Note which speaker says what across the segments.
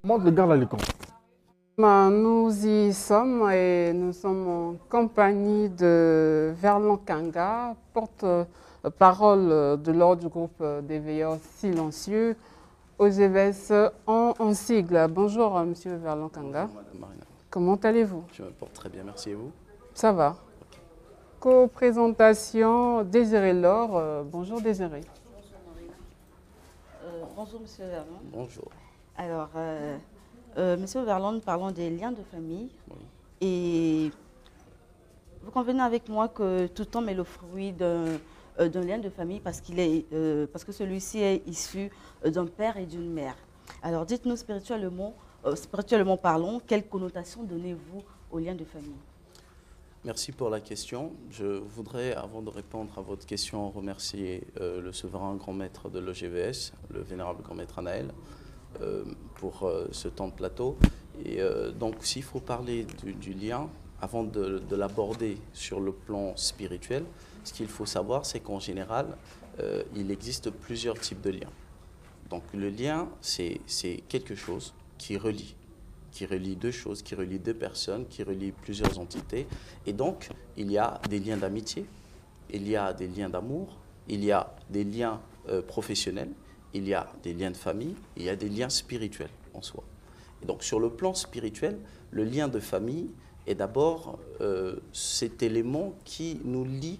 Speaker 1: Montre le gars là, le con.
Speaker 2: Nous y sommes et nous sommes en compagnie de Verlon Kanga, porte-parole de l'ordre du groupe des veilleurs silencieux, OGVS en sigle. Bonjour Monsieur Verlon Kanga.
Speaker 3: Bonjour Madame Marina.
Speaker 2: Comment allez-vous?
Speaker 3: Je me porte très bien, merci et vous?
Speaker 2: Ça va. Co-présentation Désiré Laure. Bonjour Désiré.
Speaker 4: Bonjour Marina. Bonjour Monsieur Verlon.
Speaker 3: Bonjour.
Speaker 4: Alors, Monsieur Verlon, nous parlons des liens de famille.
Speaker 3: Oui.
Speaker 4: Et vous convenez avec moi que tout homme est le fruit d'un lien de famille parce que celui-ci est issu d'un père et d'une mère. Alors, dites-nous spirituellement parlons, quelle connotation donnez-vous aux liens de famille?
Speaker 3: Merci pour la question. Je voudrais, avant de répondre à votre question, remercier le souverain grand maître de l'OGVS, le vénérable grand maître Anaël, pour ce temps de plateau. Et donc, s'il faut parler du lien, avant de l'aborder sur le plan spirituel, ce qu'il faut savoir, c'est qu'en général, il existe plusieurs types de liens. Donc, le lien, c'est quelque chose qui relie deux choses, qui relie deux personnes, qui relie plusieurs entités. Et donc, il y a des liens d'amitié, il y a des liens d'amour, il y a des liens professionnels, il y a des liens de famille, il y a des liens spirituels en soi. Et donc, sur le plan spirituel, le lien de famille est d'abord cet élément qui nous lie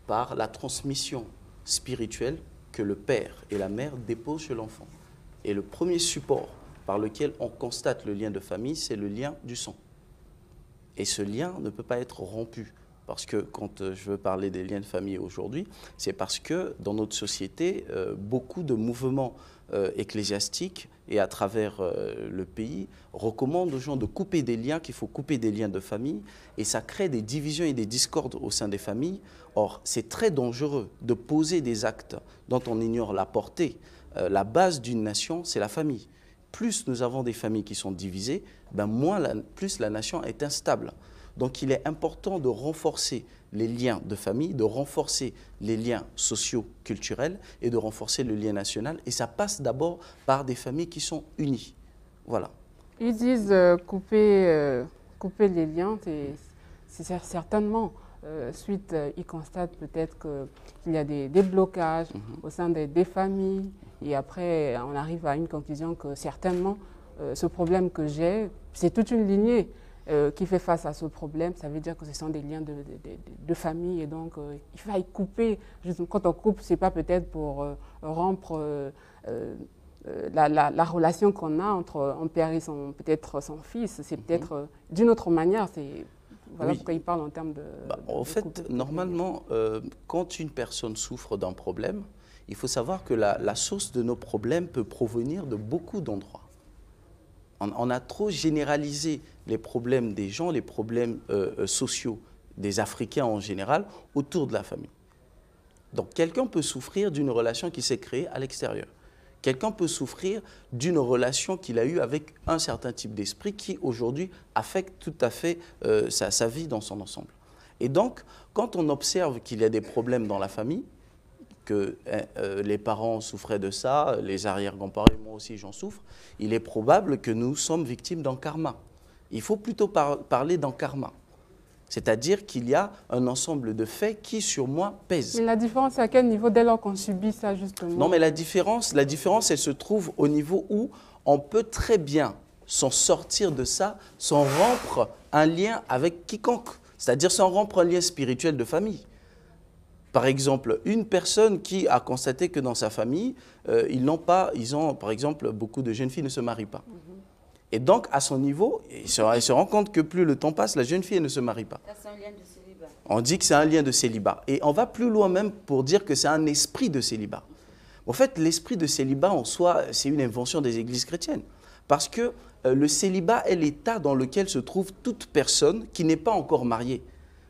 Speaker 3: par la transmission spirituelle que le père et la mère déposent chez l'enfant. Et le premier support par lequel on constate le lien de famille, c'est le lien du sang. Et ce lien ne peut pas être rompu. Parce que quand je veux parler des liens de famille aujourd'hui, c'est parce que dans notre société, beaucoup de mouvements ecclésiastiques et à travers le pays recommandent aux gens de couper des liens, qu'il faut couper des liens de famille, et ça crée des divisions et des discordes au sein des familles. Or, c'est très dangereux de poser des actes dont on ignore la portée. La base d'une nation, c'est la famille. Plus nous avons des familles qui sont divisées, plus la nation est instable. Donc il est important de renforcer les liens de famille, de renforcer les liens sociaux, culturels et de renforcer le lien national. Et ça passe d'abord par des familles qui sont unies. Voilà.
Speaker 2: Ils disent couper les liens, c'est certainement. Suite, ils constatent peut-être qu'il y a des blocages au sein des familles. Et après, on arrive à une conclusion que certainement, ce problème que j'ai, c'est toute une lignée qui fait face à ce problème. Ça veut dire que ce sont des liens de famille. Et donc, il faut y couper. Quand on coupe, ce n'est pas peut-être pour rompre la relation qu'on a entre un père et peut-être son fils. C'est peut-être d'une autre manière. Voilà pourquoi il parle en termes de...
Speaker 3: En fait, normalement, quand une personne souffre d'un problème, il faut savoir que la source de nos problèmes peut provenir de beaucoup d'endroits. On a trop généralisé les problèmes des gens, les problèmes sociaux des Africains en général, autour de la famille. Donc, quelqu'un peut souffrir d'une relation qui s'est créée à l'extérieur. Quelqu'un peut souffrir d'une relation qu'il a eue avec un certain type d'esprit qui, aujourd'hui, affecte tout à fait sa vie dans son ensemble. Et donc, quand on observe qu'il y a des problèmes dans la famille, que les parents souffraient de ça, les arrière-grands-parents, moi aussi j'en souffre, il est probable que nous sommes victimes d'un karma. Il faut plutôt parler d'un karma. C'est-à-dire qu'il y a un ensemble de faits qui, sur moi, pèsent.
Speaker 2: Mais la différence, c'est à quel niveau dès lors qu'on subit ça, justement?
Speaker 3: Non, mais la différence, elle se trouve au niveau où on peut très bien s'en sortir de ça sans rompre un lien avec quiconque. C'est-à-dire sans rompre un lien spirituel de famille. Par exemple, une personne qui a constaté que dans sa famille, par exemple, beaucoup de jeunes filles ne se marient pas. Et donc, à son niveau, il se rend compte que plus le temps passe, la jeune fille ne se marie pas.
Speaker 4: C'est un lien de célibat.
Speaker 3: On dit que c'est un lien de célibat. Et on va plus loin même pour dire que c'est un esprit de célibat. En fait, l'esprit de célibat en soi, c'est une invention des églises chrétiennes. Parce que le célibat est l'état dans lequel se trouve toute personne qui n'est pas encore mariée.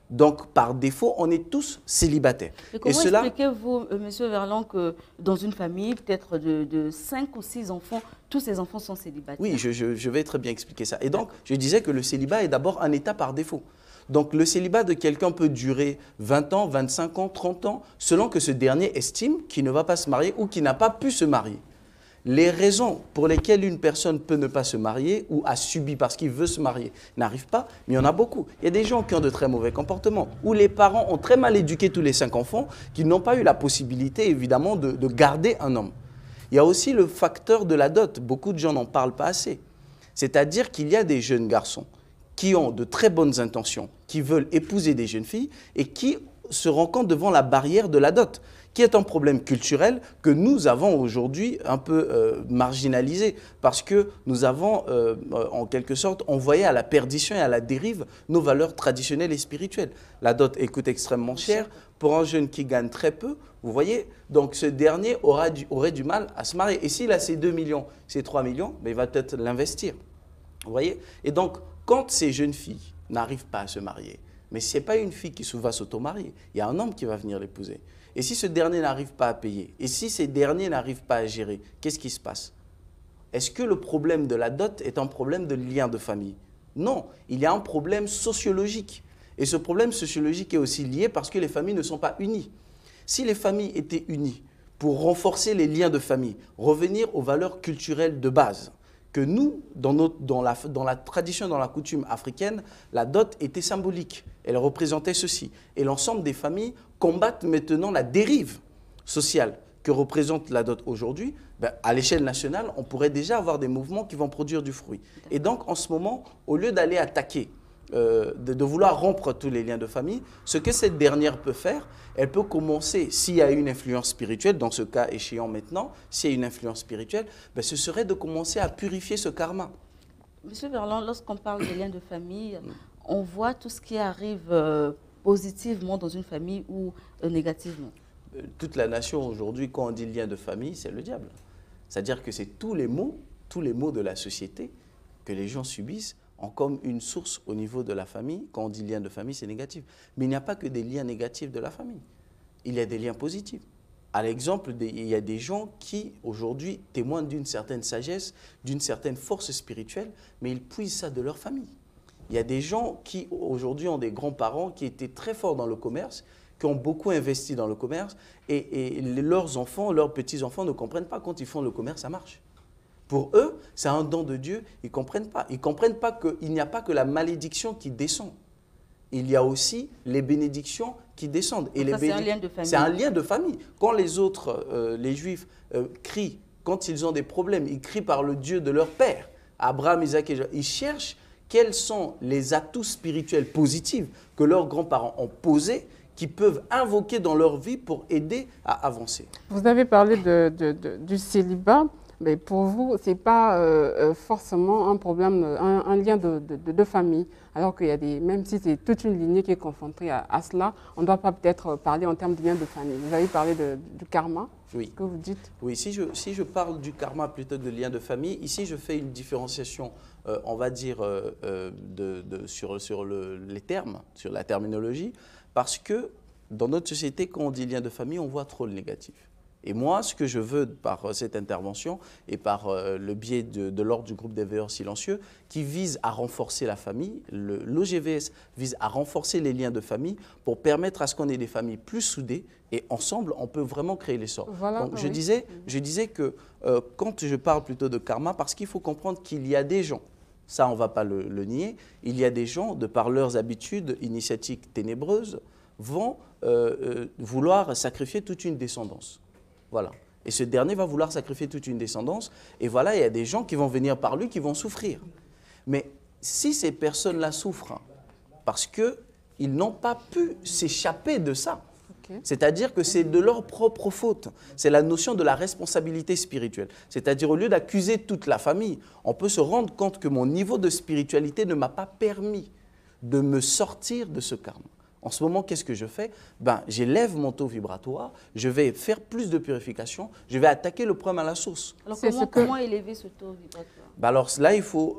Speaker 3: Donc, par défaut, on est tous célibataires.
Speaker 4: Et comment expliquez-vous, M. Verlon, que dans une famille, peut-être de 5 ou 6 enfants, tous ces enfants sont célibataires?
Speaker 3: Oui, je vais très bien expliquer ça. Et donc, je disais que le célibat est d'abord un état par défaut. Donc, le célibat de quelqu'un peut durer 20 ans, 25 ans, 30 ans, selon que ce dernier estime qu'il ne va pas se marier ou qu'il n'a pas pu se marier. Les raisons pour lesquelles une personne peut ne pas se marier ou a subi parce qu'il veut se marier n'arrivent pas, mais il y en a beaucoup. Il y a des gens qui ont de très mauvais comportements, où les parents ont très mal éduqué tous les 5 enfants, qui n'ont pas eu la possibilité, évidemment, de garder un homme. Il y a aussi le facteur de la dot. Beaucoup de gens n'en parlent pas assez. C'est-à-dire qu'il y a des jeunes garçons qui ont de très bonnes intentions, qui veulent épouser des jeunes filles et qui se rencontrent devant la barrière de la dot, qui est un problème culturel que nous avons aujourd'hui un peu marginalisé parce que nous avons en quelque sorte envoyé à la perdition et à la dérive nos valeurs traditionnelles et spirituelles. La dot coûte extrêmement cher pour un jeune qui gagne très peu, vous voyez, donc ce dernier aurait du mal à se marier. Et s'il a ses 2 millions, ses 3 millions, ben il va peut-être l'investir, vous voyez. Et donc, quand ces jeunes filles n'arrivent pas à se marier, mais ce n'est pas une fille qui va s'auto-marier, il y a un homme qui va venir l'épouser. Et si ce dernier n'arrive pas à payer, et si ces derniers n'arrivent pas à gérer, qu'est-ce qui se passe? Est-ce que le problème de la dot est un problème de lien de famille? Non, il y a un problème sociologique. Et ce problème sociologique est aussi lié parce que les familles ne sont pas unies. Si les familles étaient unies pour renforcer les liens de famille, revenir aux valeurs culturelles de base, que nous, dans la tradition, dans la coutume africaine, la dot était symbolique. Elle représentait ceci. Et l'ensemble des familles combattent maintenant la dérive sociale que représente la dot aujourd'hui. Ben, à l'échelle nationale, on pourrait déjà avoir des mouvements qui vont produire du fruit. Et donc, en ce moment, au lieu d'aller attaquer, de vouloir rompre tous les liens de famille, ce que cette dernière peut faire, elle peut commencer, s'il y a une influence spirituelle, dans ce cas échéant maintenant, s'il y a une influence spirituelle, ben ce serait de commencer à purifier ce karma.
Speaker 4: Monsieur Verland, lorsqu'on parle de liens de famille, on voit tout ce qui arrive positivement dans une famille ou négativement.
Speaker 3: Toute la nation aujourd'hui, quand on dit lien de famille, c'est le diable. C'est-à-dire que c'est tous les maux de la société que les gens subissent ont comme une source au niveau de la famille. Quand on dit lien de famille, c'est négatif. Mais il n'y a pas que des liens négatifs de la famille. Il y a des liens positifs. À l'exemple, il y a des gens qui, aujourd'hui, témoignent d'une certaine sagesse, d'une certaine force spirituelle, mais ils puisent ça de leur famille. Il y a des gens qui, aujourd'hui, ont des grands-parents qui étaient très forts dans le commerce, qui ont beaucoup investi dans le commerce, et leurs enfants, leurs petits-enfants ne comprennent pas quand ils font le commerce, ça marche. Pour eux, c'est un don de Dieu, ils ne comprennent pas. Ils ne comprennent pas qu'il n'y a pas que la malédiction qui descend. Il y a aussi les bénédictions qui descendent. Et
Speaker 4: c'est un lien de famille.
Speaker 3: C'est un lien de famille. Quand les autres, les Juifs, crient, quand ils ont des problèmes, ils crient par le Dieu de leur père, Abraham, Isaac et Jacob. Ils cherchent quels sont les atouts spirituels positifs que leurs grands-parents ont posés, qui peuvent invoquer dans leur vie pour aider à avancer.
Speaker 2: Vous avez parlé du célibat. Mais pour vous, ce n'est pas forcément un problème, un lien de famille. Alors qu'il y a même si c'est toute une lignée qui est confrontée à cela, on ne doit pas peut-être parler en termes de lien de famille. Vous avez parlé du karma,
Speaker 3: oui.
Speaker 2: Ce que vous dites.
Speaker 3: Oui, si je parle du karma plutôt que de lien de famille, ici je fais une différenciation, on va dire, sur les termes, sur la terminologie, parce que dans notre société, quand on dit lien de famille, on voit trop le négatif. Et moi, ce que je veux par cette intervention et par le biais de l'ordre du groupe des veilleurs silencieux, qui vise à renforcer la famille, l'OGVS vise à renforcer les liens de famille pour permettre à ce qu'on ait des familles plus soudées et ensemble, on peut vraiment créer l'essor.
Speaker 2: Voilà,
Speaker 3: donc,
Speaker 2: oui.
Speaker 3: je disais que quand je parle plutôt de karma, parce qu'il faut comprendre qu'il y a des gens, ça on ne va pas le nier, il y a des gens, de par leurs habitudes initiatiques ténébreuses, vont vouloir sacrifier toute une descendance. Voilà. Et ce dernier va vouloir sacrifier toute une descendance. Et voilà, il y a des gens qui vont venir par lui, qui vont souffrir. Mais si ces personnes-là souffrent parce qu'ils n'ont pas pu s'échapper de ça, okay. C'est-à-dire que c'est de leur propre faute. C'est la notion de la responsabilité spirituelle. C'est-à-dire au lieu d'accuser toute la famille, on peut se rendre compte que mon niveau de spiritualité ne m'a pas permis de me sortir de ce karma. En ce moment, qu'est-ce que je fais? J'élève mon taux vibratoire, je vais faire plus de purification, je vais attaquer le problème à la source.
Speaker 4: Alors comment élever ce taux vibratoire?
Speaker 3: Alors là, il faut,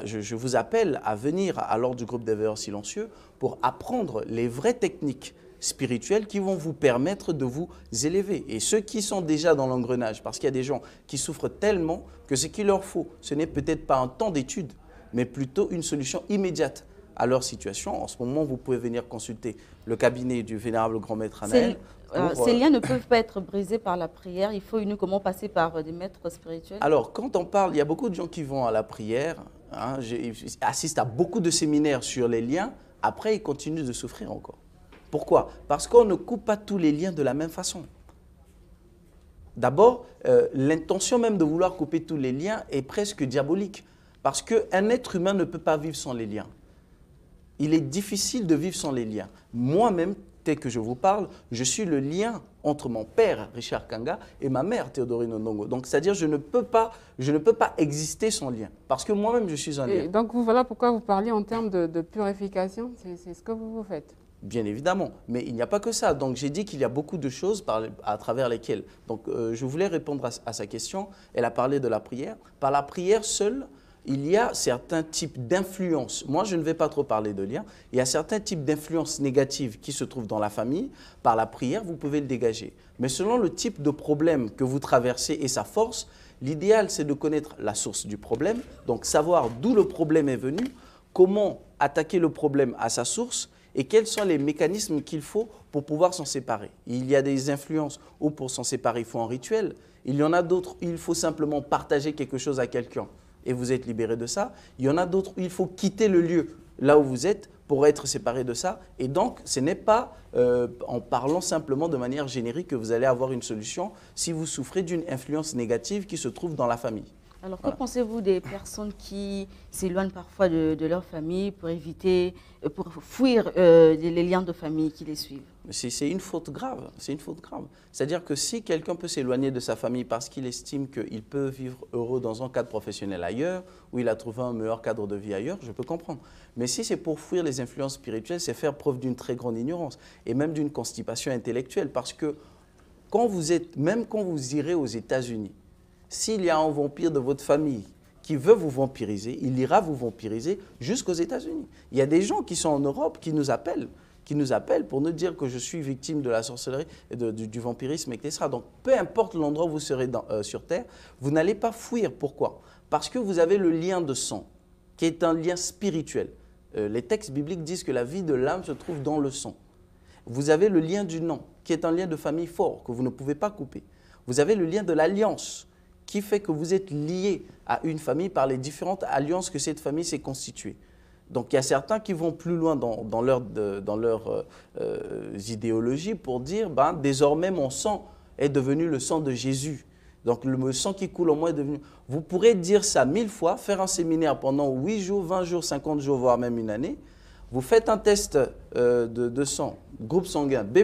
Speaker 3: je vous appelle à venir à l'ordre du groupe des veilleurs silencieux pour apprendre les vraies techniques spirituelles qui vont vous permettre de vous élever. Et ceux qui sont déjà dans l'engrenage, parce qu'il y a des gens qui souffrent tellement que ce qu'il leur faut, ce n'est peut-être pas un temps d'étude, mais plutôt une solution immédiate à leur situation. En ce moment, vous pouvez venir consulter le cabinet du Vénérable Grand Maître Anaël
Speaker 4: Ces liens ne peuvent pas être brisés par la prière, il faut uniquement passer par des maîtres spirituels.
Speaker 3: Alors, quand on parle, il y a beaucoup de gens qui vont à la prière, hein, j'assiste à beaucoup de séminaires sur les liens, après ils continuent de souffrir encore. Pourquoi? Parce qu'on ne coupe pas tous les liens de la même façon. D'abord, l'intention même de vouloir couper tous les liens est presque diabolique, parce qu'un être humain ne peut pas vivre sans les liens. Il est difficile de vivre sans les liens. Moi-même, tel que je vous parle, je suis le lien entre mon père, Richard Kanga, et ma mère, Théodorine Ondongo. Donc, c'est-à-dire je ne peux pas exister sans lien, parce que moi-même, je suis un lien.
Speaker 2: Et donc, voilà pourquoi vous parlez en termes de purification, c'est ce que vous faites.
Speaker 3: Bien évidemment, mais il n'y a pas que ça. Donc, j'ai dit qu'il y a beaucoup de choses à travers lesquelles. Donc, je voulais répondre à sa question. Elle a parlé de la prière. Par la prière seule, il y a certains types d'influences. Moi, je ne vais pas trop parler de liens. Il y a certains types d'influences négatives qui se trouvent dans la famille. Par la prière, vous pouvez le dégager. Mais selon le type de problème que vous traversez et sa force, l'idéal, c'est de connaître la source du problème, donc savoir d'où le problème est venu, comment attaquer le problème à sa source et quels sont les mécanismes qu'il faut pour pouvoir s'en séparer. Il y a des influences où pour s'en séparer, il faut un rituel. Il y en a d'autres où il faut simplement partager quelque chose à quelqu'un et vous êtes libéré de ça. Il y en a d'autres où il faut quitter le lieu là où vous êtes pour être séparé de ça. Et donc, ce n'est pas en parlant simplement de manière générique que vous allez avoir une solution si vous souffrez d'une influence négative qui se trouve dans la famille.
Speaker 4: Alors, que pensez-vous des personnes qui s'éloignent parfois de leur famille pour éviter, pour fuir les liens de famille qui les suivent?
Speaker 3: C'est une faute grave, c'est une faute grave. C'est-à-dire que si quelqu'un peut s'éloigner de sa famille parce qu'il estime qu'il peut vivre heureux dans un cadre professionnel ailleurs, ou il a trouvé un meilleur cadre de vie ailleurs, je peux comprendre. Mais si c'est pour fuir les influences spirituelles, c'est faire preuve d'une très grande ignorance et même d'une constipation intellectuelle. Parce que même quand vous irez aux États-Unis, s'il y a un vampire de votre famille qui veut vous vampiriser, il ira vous vampiriser jusqu'aux États-Unis. Il y a des gens qui sont en Europe qui nous appellent pour nous dire que je suis victime de la sorcellerie, et du vampirisme, etc. Donc, peu importe l'endroit où vous serez sur Terre, vous n'allez pas fuir. Pourquoi? Parce que vous avez le lien de sang, qui est un lien spirituel. Les textes bibliques disent que la vie de l'âme se trouve dans le sang. Vous avez le lien du nom, qui est un lien de famille fort, que vous ne pouvez pas couper. Vous avez le lien de l'alliance, qui fait que vous êtes lié à une famille par les différentes alliances que cette famille s'est constituée. Donc il y a certains qui vont plus loin dans leur idéologie pour dire désormais mon sang est devenu le sang de Jésus. Donc le sang qui coule en moi est devenu... Vous pourrez dire ça 1000 fois, faire un séminaire pendant 8 jours, 20 jours, 50 jours, voire même une année. Vous faites un test de sang, groupe sanguin B+,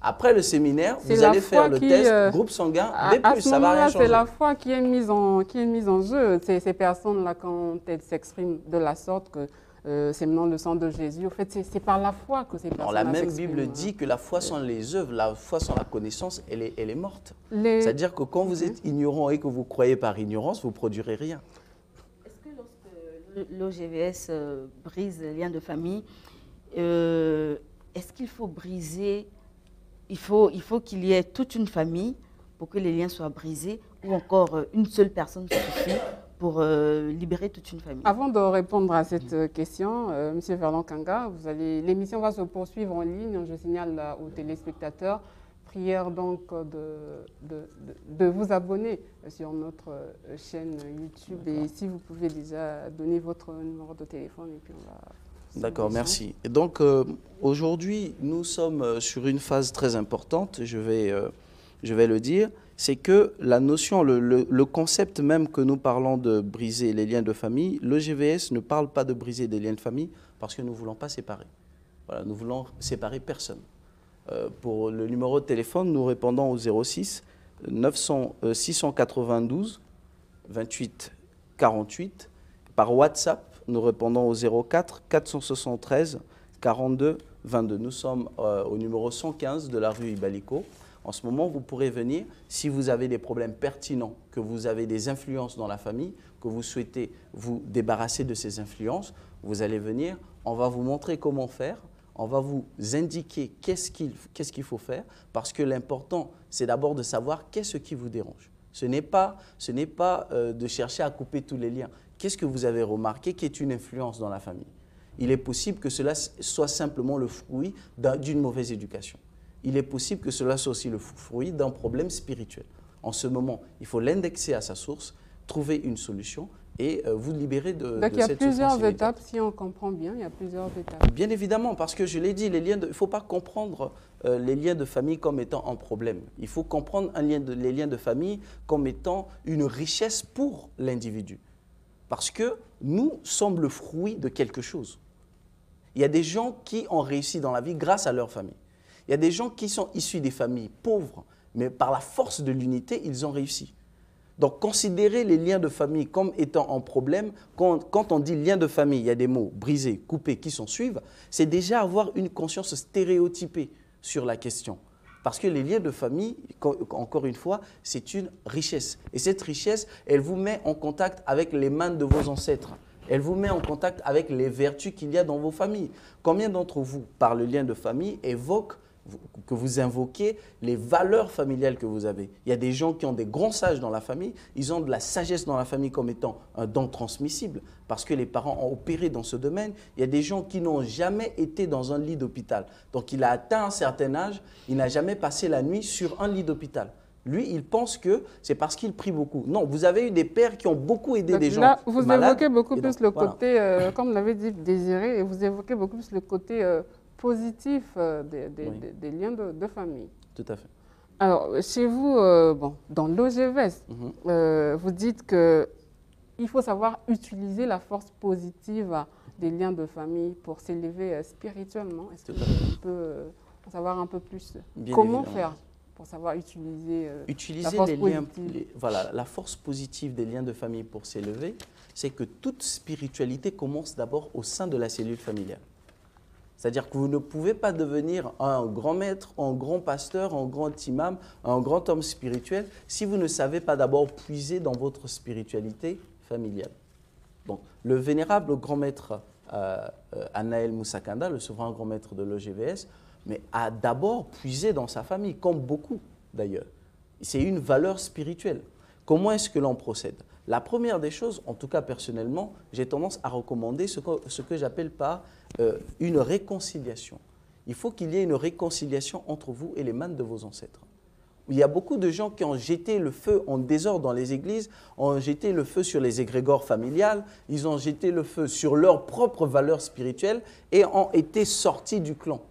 Speaker 3: après le séminaire, vous allez faire le test groupe sanguin B+, ça va rien changer.
Speaker 2: C'est la foi qui est mise en jeu. Ces personnes-là, quand elles s'expriment de la sorte que c'est maintenant le sang de Jésus, en fait, c'est par la foi que ces personnes-là
Speaker 3: s'expriment. La même
Speaker 2: s'expriment.
Speaker 3: Bible dit que la foi sans les œuvres, la foi sans la connaissance, elle est morte. C'est-à-dire que quand vous êtes ignorant et que vous croyez par ignorance, vous ne produirez rien.
Speaker 4: Est-ce que lorsque l'OGVS brise les liens de famille, est-ce qu'il faut briser... Il faut qu'il y ait toute une famille pour que les liens soient brisés ou encore une seule personne suffit pour libérer toute une famille?
Speaker 2: Avant de répondre à cette question, M. Vernon Kanga, l'émission va se poursuivre en ligne. Je signale aux téléspectateurs, prière donc de vous abonner sur notre chaîne YouTube. Et si vous pouvez déjà donner votre numéro de téléphone et puis on va...
Speaker 3: D'accord, merci. Et donc, aujourd'hui, nous sommes sur une phase très importante, je vais le dire, c'est que la notion, le concept même que nous parlons de briser les liens de famille, l'OGVS ne parle pas de briser des liens de famille parce que nous ne voulons pas séparer. Voilà, nous voulons séparer personne. Pour le numéro de téléphone, nous répondons au 06 692 28 48. Par WhatsApp, nous répondons au 04 473 42 22. Nous sommes au numéro 115 de la rue Ibalico. En ce moment, vous pourrez venir si vous avez des problèmes pertinents, que vous avez des influences dans la famille, que vous souhaitez vous débarrasser de ces influences. Vous allez venir, on va vous montrer comment faire, on va vous indiquer qu'est-ce qu'il faut faire, parce que l'important, c'est d'abord de savoir qu'est-ce qui vous dérange. Ce n'est pas de chercher à couper tous les liens. Qu'est-ce que vous avez remarqué qui est une influence dans la famille? Il est possible que cela soit simplement le fruit d'une mauvaise éducation. il est possible que cela soit aussi le fruit d'un problème spirituel. En ce moment, il faut l'indexer à sa source, trouver une solution et vous libérer de cette souffrance.
Speaker 2: Donc il y a plusieurs étapes, si on comprend bien, il y a plusieurs étapes.
Speaker 3: Bien évidemment, parce que je l'ai dit, il ne faut pas comprendre les liens de famille comme étant un problème. Il faut comprendre les liens de famille comme étant une richesse pour l'individu. Parce que nous sommes le fruit de quelque chose. Il y a des gens qui ont réussi dans la vie grâce à leur famille. Il y a des gens qui sont issus des familles pauvres, mais par la force de l'unité, ils ont réussi. Donc, considérer les liens de famille comme étant un problème, quand on dit lien de famille, il y a des mots brisés, coupés qui s'en suivent, c'est déjà avoir une conscience stéréotypée sur la question. Parce que les liens de famille, encore une fois, c'est une richesse. Et cette richesse, elle vous met en contact avec les mains de vos ancêtres. Elle vous met en contact avec les vertus qu'il y a dans vos familles. Combien d'entre vous, par le lien de famille, que vous invoquez les valeurs familiales que vous avez? Il y a des gens qui ont des grands sages dans la famille, ils ont de la sagesse dans la famille comme étant un don transmissible parce que les parents ont opéré dans ce domaine. Il y a des gens qui n'ont jamais été dans un lit d'hôpital. Donc il a atteint un certain âge, il n'a jamais passé la nuit sur un lit d'hôpital. Lui, il pense que c'est parce qu'il prie beaucoup. Non, vous avez eu des pères qui ont beaucoup aidé des gens
Speaker 2: là, vous
Speaker 3: malades.
Speaker 2: Évoquez beaucoup plus
Speaker 3: donc,
Speaker 2: le côté, comme l'avait dit Désiré, et vous évoquez beaucoup plus le côté positif des liens de famille.
Speaker 3: Tout à fait.
Speaker 2: Alors, chez vous, dans l'OGVS, vous dites qu'il faut savoir utiliser la force positive des liens de famille pour s'élever spirituellement. Est-ce qu'on peut en savoir un peu plus? Comment faire pour savoir utiliser la force positive?
Speaker 3: Voilà, la force positive des liens de famille pour s'élever, c'est que toute spiritualité commence d'abord au sein de la cellule familiale. C'est-à-dire que vous ne pouvez pas devenir un grand maître, un grand pasteur, un grand imam, un grand homme spirituel si vous ne savez pas d'abord puiser dans votre spiritualité familiale. Donc, le vénérable grand maître Anaël Moussa Kanda, le souverain grand maître de l'OGVS, mais a d'abord puisé dans sa famille, comme beaucoup d'ailleurs. C'est une valeur spirituelle. Comment est-ce que l'on procède? La première des choses, en tout cas personnellement, j'ai tendance à recommander ce que j'appelle par une réconciliation. Il faut qu'il y ait une réconciliation entre vous et les mains de vos ancêtres. Il y a beaucoup de gens qui ont jeté le feu en désordre dans les églises, ont jeté le feu sur les égrégores familiales, ils ont jeté le feu sur leurs propres valeurs spirituelles et ont été sortis du clan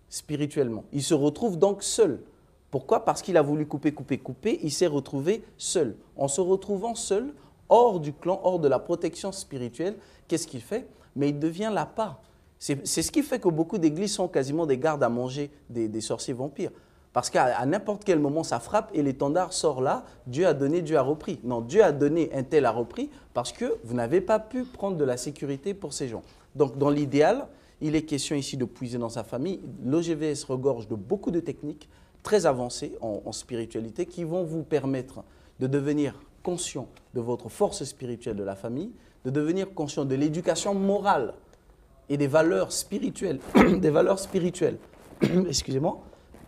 Speaker 3: spirituellement. Ils se retrouvent donc seuls. Pourquoi? Parce qu'il a voulu couper, il s'est retrouvé seul. En se retrouvant seul, hors du clan, hors de la protection spirituelle, qu'est-ce qu'il fait? Mais il devient l'appât. C'est ce qui fait que beaucoup d'églises sont quasiment des gardes à manger des sorciers vampires. Parce qu'à n'importe quel moment, ça frappe et l'étendard sort là, Dieu a donné, Dieu a repris. Non, Dieu a donné, un tel a repris, parce que vous n'avez pas pu prendre de la sécurité pour ces gens. Donc, dans l'idéal, il est question ici de puiser dans sa famille. L'OGVS regorge de beaucoup de techniques très avancées en spiritualité qui vont vous permettre de devenir conscient de votre force spirituelle de la famille, de devenir conscient de l'éducation morale et des valeurs spirituelles, excusez-moi,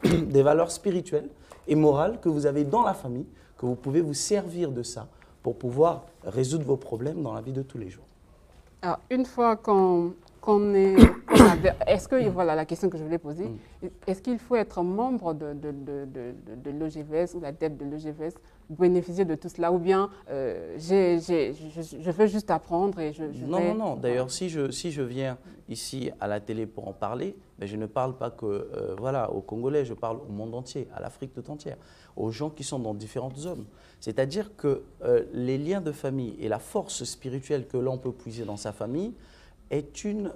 Speaker 3: des valeurs spirituelles et morales que vous avez dans la famille, que vous pouvez vous servir de ça pour pouvoir résoudre vos problèmes dans la vie de tous les jours.
Speaker 2: Alors, une fois est-ce que, voilà la question que je voulais poser, est-ce qu'il faut être membre de l'OGVS ou la tête de l'OGVS pour bénéficier de tout cela, ou bien je veux juste apprendre et
Speaker 3: Non. D'ailleurs, si je viens ici à la télé pour en parler, mais je ne parle pas que aux Congolais, je parle au monde entier, à l'Afrique tout entière, aux gens qui sont dans différentes zones. C'est-à-dire que les liens de famille et la force spirituelle que l'on peut puiser dans sa famille est une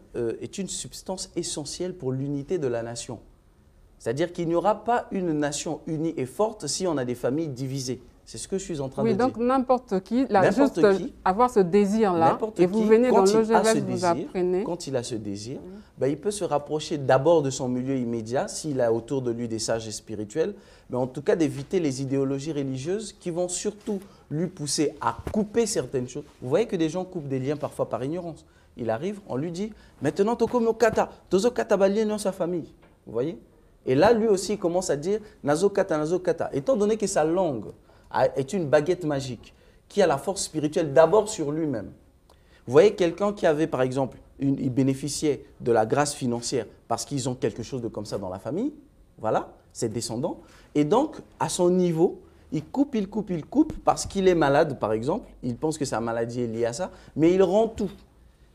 Speaker 3: substance essentielle pour l'unité de la nation. C'est-à-dire qu'il n'y aura pas une nation unie et forte si on a des familles divisées. C'est ce que je suis en train de dire.
Speaker 2: Oui, donc n'importe qui, juste avoir ce désir-là, et vous venez dans l'OGVS, vous apprenez.
Speaker 3: Quand il a ce désir, il peut se rapprocher d'abord de son milieu immédiat, s'il a autour de lui des sages et spirituels, mais en tout cas d'éviter les idéologies religieuses qui vont surtout lui pousser à couper certaines choses. Vous voyez que des gens coupent des liens parfois par ignorance. Il arrive, on lui dit, maintenant, tozo kata balien dans sa famille. Vous voyez? Et là, lui aussi, il commence à dire, nazo kata. Étant donné que sa langue est une baguette magique, qui a la force spirituelle d'abord sur lui-même. Vous voyez, quelqu'un qui avait, par exemple, il bénéficiait de la grâce financière parce qu'ils ont quelque chose de comme ça dans la famille, voilà, ses descendants. Et donc, à son niveau, il coupe parce qu'il est malade, par exemple. Il pense que sa maladie est liée à ça, mais il rend tout.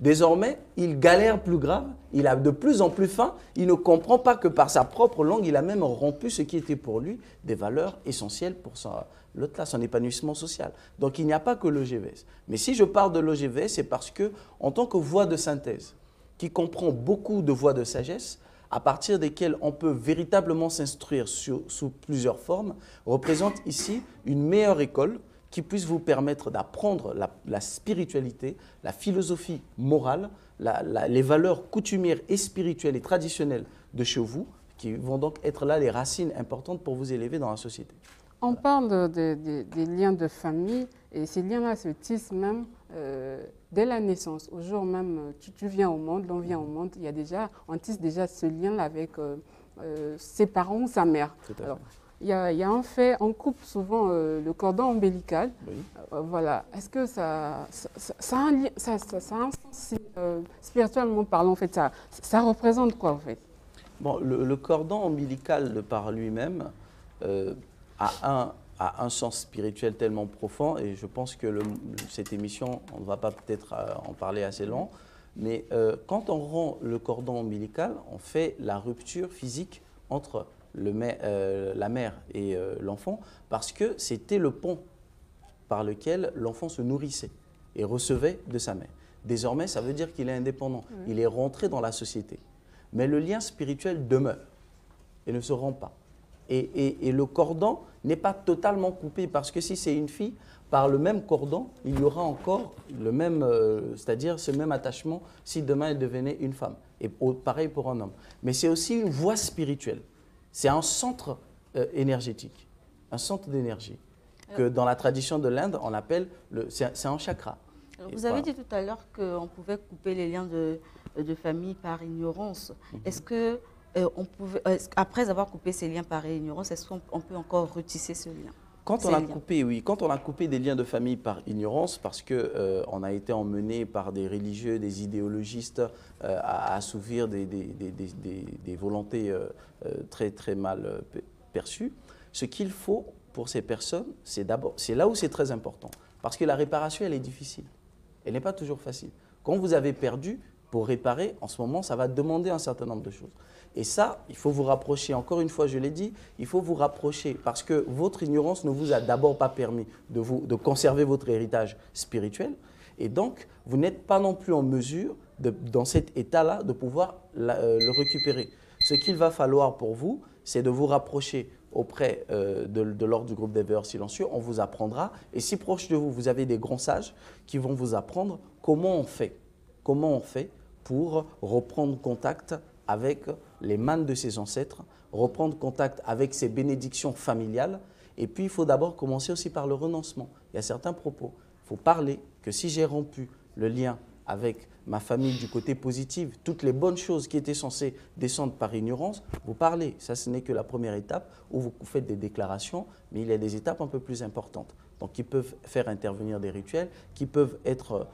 Speaker 3: Désormais, il galère plus grave, il a de plus en plus faim, il ne comprend pas que par sa propre langue, il a même rompu ce qui était pour lui des valeurs essentielles pour son épanouissement social. Donc il n'y a pas que l'OGVS. Mais si je parle de l'OGVS, c'est parce que, en tant que voie de synthèse, qui comprend beaucoup de voies de sagesse, à partir desquelles on peut véritablement s'instruire sous plusieurs formes, représente ici une meilleure école qui puisse vous permettre d'apprendre la spiritualité, la philosophie morale, les valeurs coutumières et spirituelles et traditionnelles de chez vous, qui vont donc être là les racines importantes pour vous élever dans la société.
Speaker 2: On parle des liens de famille, et ces liens-là se tissent même dès la naissance. Au jour même, tu viens au monde, l'on vient au monde, on tisse déjà ce lien-là avec ses parents ou sa mère. Alors, il y a un fait, on coupe souvent le cordon ombilical. Oui. Voilà. Est-ce que ça a un lien, ça a un sens spirituellement parlant, en fait, ça représente quoi, en fait?
Speaker 3: Bon, le cordon ombilical, de par lui-même, a un sens spirituel tellement profond, et je pense que cette émission, on ne va pas peut-être en parler assez long, mais quand on rompt le cordon ombilical, on fait la rupture physique entre la mère et l'enfant, parce que c'était le pont par lequel l'enfant se nourrissait et recevait de sa mère. Désormais, ça veut dire qu'il est indépendant, il est rentré dans la société. Mais le lien spirituel demeure et ne se rompt pas. Et le cordon n'est pas totalement coupé, parce que si c'est une fille, par le même cordon, il y aura encore le même, c'est-à-dire ce même attachement si demain elle devenait une femme. Et pareil pour un homme. Mais c'est aussi une voie spirituelle. C'est un centre énergétique, un centre d'énergie, que dans la tradition de l'Inde, on appelle, c'est un chakra.
Speaker 4: Alors, vous avez dit tout à l'heure qu'on pouvait couper les liens de famille par ignorance. Est-ce que après avoir coupé ces liens par ignorance, est-ce qu'on peut encore retisser ce lien?
Speaker 3: Quand on a coupé, oui, quand on a coupé des liens de famille par ignorance, parce que on a été emmené par des religieux, des idéologistes à assouvir des volontés très très mal perçues, ce qu'il faut pour ces personnes, c'est là où c'est très important, parce que la réparation, elle est difficile, elle n'est pas toujours facile. Quand vous avez perdu, pour réparer, en ce moment, ça va demander un certain nombre de choses. Et ça, il faut vous rapprocher. Encore une fois, je l'ai dit, il faut vous rapprocher parce que votre ignorance ne vous a d'abord pas permis de conserver votre héritage spirituel. Et donc, vous n'êtes pas non plus en mesure, dans cet état-là, de pouvoir le récupérer. Ce qu'il va falloir pour vous, c'est de vous rapprocher auprès de l'ordre du groupe des veilleurs silencieux. On vous apprendra. Et si proche de vous, vous avez des grands sages qui vont vous apprendre comment on fait. Comment on fait pour reprendre contact avec les mânes de ses ancêtres, reprendre contact avec ses bénédictions familiales. Et puis, il faut d'abord commencer aussi par le renoncement. Il y a certains propos. Il faut parler que si j'ai rompu le lien avec ma famille du côté positif, toutes les bonnes choses qui étaient censées descendre par ignorance, vous parlez. Ça, ce n'est que la première étape où vous faites des déclarations, mais il y a des étapes un peu plus importantes. Donc, qui peuvent faire intervenir des rituels, qui peuvent être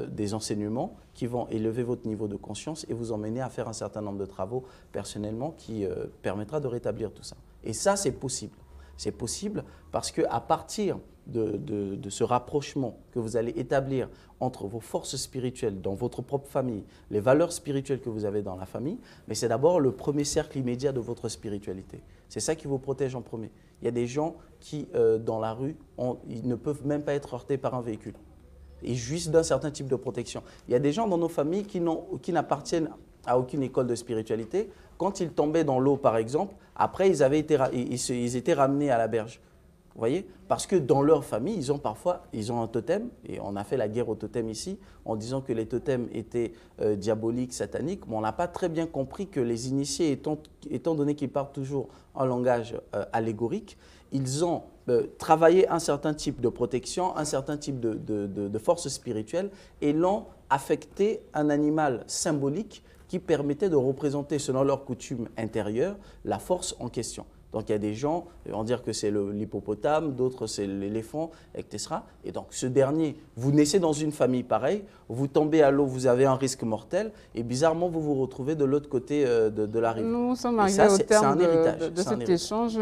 Speaker 3: des enseignements qui vont élever votre niveau de conscience et vous emmener à faire un certain nombre de travaux personnellement qui permettra de rétablir tout ça. Et ça, c'est possible. C'est possible parce qu'à partir de ce rapprochement que vous allez établir entre vos forces spirituelles dans votre propre famille, les valeurs spirituelles que vous avez dans la famille, mais c'est d'abord le premier cercle immédiat de votre spiritualité. C'est ça qui vous protège en premier. Il y a des gens qui, dans la rue, ils ne peuvent même pas être heurtés par un véhicule. Ils jouissent d'un certain type de protection. Il y a des gens dans nos familles qui n'appartiennent à aucune école de spiritualité. Quand ils tombaient dans l'eau, par exemple, après, ils étaient ramenés à la berge. Vous voyez? Parce que dans leur famille, ils ont un totem, et on a fait la guerre au totem ici, en disant que les totems étaient diaboliques, sataniques, mais on n'a pas très bien compris que les initiés, étant donné qu'ils parlent toujours en langage allégorique, ils ont travaillé un certain type de protection, un certain type de force spirituelle, et l'ont affecté un animal symbolique qui permettait de représenter, selon leur coutume intérieure, la force en question. Donc il y a des gens, ils vont dire que c'est l'hippopotame, d'autres c'est l'éléphant, etc. Et donc ce dernier, vous naissez dans une famille pareille, vous tombez à l'eau, vous avez un risque mortel, et bizarrement vous vous retrouvez de l'autre côté de la rive.
Speaker 2: Nous sommes arrivés au terme de cet échange.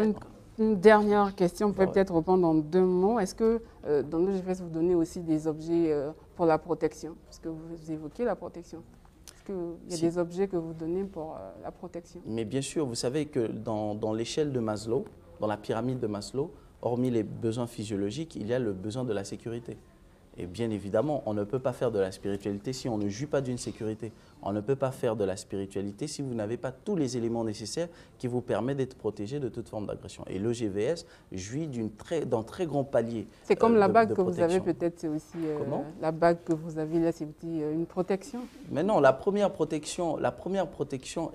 Speaker 2: Une dernière question, vous pouvez peut-être répondre en 2 mots. Est-ce que dans l'OGVS, vous donnez aussi des objets pour la protection? Parce que vous évoquez la protection. Est-ce qu'il y a des objets que vous donnez pour la protection?
Speaker 3: Mais bien sûr, vous savez que dans l'échelle de Maslow, dans la pyramide de Maslow, hormis les besoins physiologiques, il y a le besoin de la sécurité. Et bien évidemment, on ne peut pas faire de la spiritualité si on ne jouit pas d'une sécurité. On ne peut pas faire de la spiritualité si vous n'avez pas tous les éléments nécessaires qui vous permettent d'être protégé de toute forme d'agression. Et l'OGVS jouit d'un très grand palier.
Speaker 2: C'est comme la bague que vous avez, peut-être, c'est aussi la bague que vous avez là, c'est aussi une protection?
Speaker 3: Mais non, la première protection,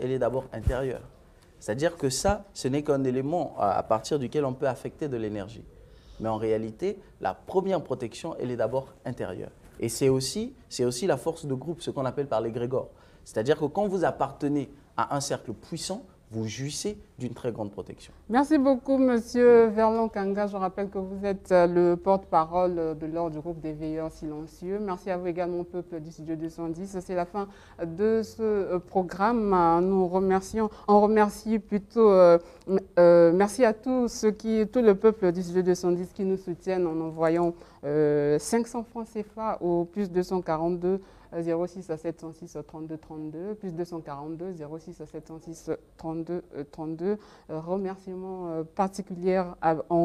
Speaker 3: elle est d'abord intérieure. C'est-à-dire que ça, ce n'est qu'un élément à partir duquel on peut affecter de l'énergie. Mais en réalité, la première protection, elle est d'abord intérieure. Et c'est aussi la force de groupe, ce qu'on appelle par l'égrégore. C'est-à-dire que quand vous appartenez à un cercle puissant, vous jouissez d'une très grande protection.
Speaker 2: Merci beaucoup, Monsieur Verlon Kanga. Je rappelle que vous êtes le porte-parole de l'ordre du groupe des veilleurs silencieux. Merci à vous également, peuple du studio 210. C'est la fin de ce programme. On remercie plutôt, merci à tout le peuple du studio 210 qui nous soutiennent en envoyant 500 francs CFA au plus 242 06 à 706 32 32, plus 242 06 à 706 32 32. On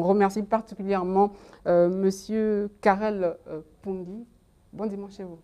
Speaker 2: remercie particulièrement Monsieur Karel Pongui. Bon dimanche chez vous.